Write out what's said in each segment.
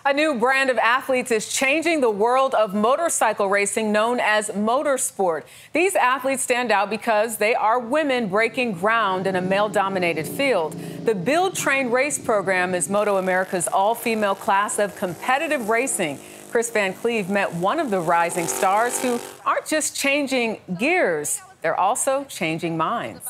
A new brand of athletes is changing the world of motorcycle racing, known as motorsport. These athletes stand out because they are women breaking ground in a male-dominated field. The Build, Train, Race program is MotoAmerica's all-female class of competitive racing. Kris Van Cleave met one of the rising stars who aren't just changing gears, they're also changing minds.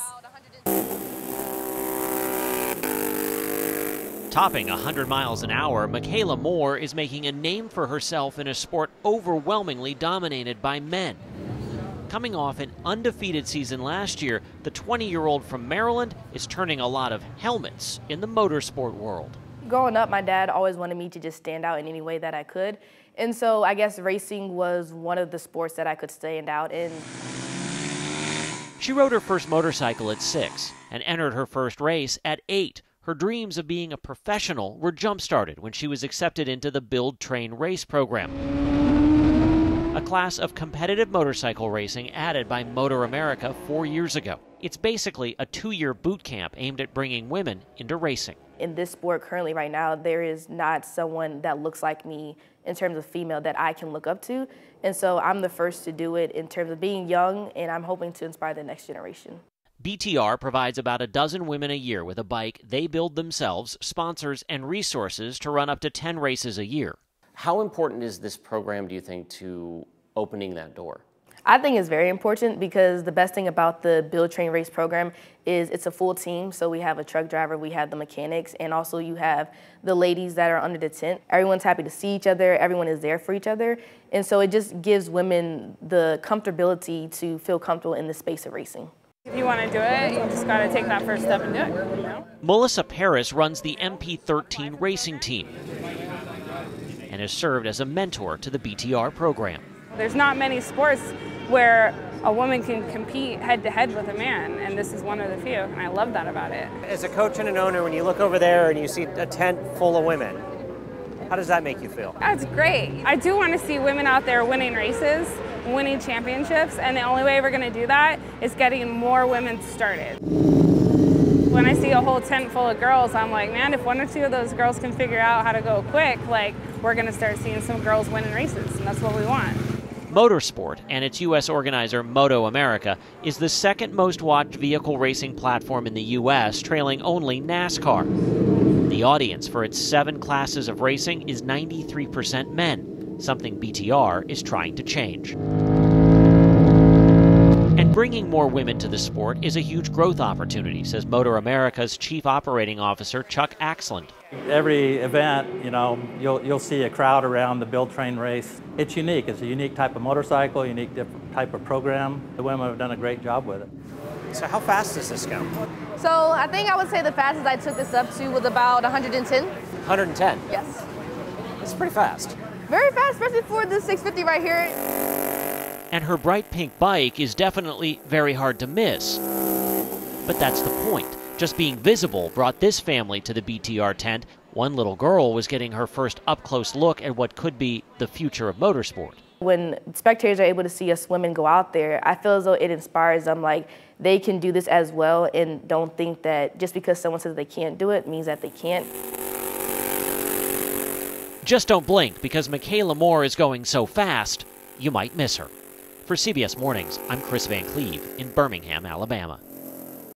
Topping 100 miles an hour, Michaela Moore is making a name for herself in a sport overwhelmingly dominated by men. Coming off an undefeated season last year, the 20-year-old from Maryland is turning a lot of helmets in the motorsport world. Growing up, my dad always wanted me to just stand out in any way that I could. And so I guess racing was one of the sports that I could stand out in. She rode her first motorcycle at 6 and entered her first race at 8. Her dreams of being a professional were jump-started when she was accepted into the Build, Train, Race program, a class of competitive motorcycle racing added by MotoAmerica 4 years ago. It's basically a 2-year boot camp aimed at bringing women into racing. In this sport currently right now, there is not someone that looks like me in terms of female that I can look up to. And so I'm the first to do it in terms of being young, and I'm hoping to inspire the next generation. BTR provides about a dozen women a year with a bike they build themselves, sponsors, and resources to run up to 10 races a year. How important is this program, do you think, to opening that door? I think it's very important because the best thing about the Build, Train, Race program is it's a full team. So we have a truck driver, we have the mechanics, and also you have the ladies that are under the tent. Everyone's happy to see each other. Everyone is there for each other. And so it just gives women the comfortability to feel comfortable in the space of racing. If you want to do it, you just got to take that first step and do it, you know? Melissa Paris runs the MP13 racing team and has served as a mentor to the BTR program. There's not many sports where a woman can compete head-to-head with a man, and this is one of the few, and I love that about it. As a coach and an owner, when you look over there and you see a tent full of women, how does that make you feel? That's great. I do want to see women out there winning races, winning championships, and the only way we're going to do that is getting more women started. When I see a whole tent full of girls, I'm like, man, if one or two of those girls can figure out how to go quick, like, we're going to start seeing some girls winning races, and that's what we want. Motorsport and its U.S. organizer MotoAmerica is the second most watched vehicle racing platform in the U.S., trailing only NASCAR. The audience for its 7 classes of racing is 93% men, something BTR is trying to change. And bringing more women to the sport is a huge growth opportunity, says MotoAmerica's Chief Operating Officer Chuck Axland. Every event, you know, you'll see a crowd around the Build, Train, Race. It's unique. It's a unique type of motorcycle, unique type of program. The women have done a great job with it. So how fast does this go? So I think I would say the fastest I took this up to was about 110. 110? Yes. It's pretty fast. Very fast, especially for the 650 right here. And her bright pink bike is definitely very hard to miss. But that's the point. Just being visible brought this family to the BTR tent. One little girl was getting her first up-close look at what could be the future of motorsport. When spectators are able to see us women go out there, I feel as though it inspires them, like they can do this as well, and don't think that just because someone says they can't do it means that they can't. Just don't blink, because Michaela Moore is going so fast, you might miss her. For CBS Mornings, I'm Kris Van Cleave in Birmingham, Alabama.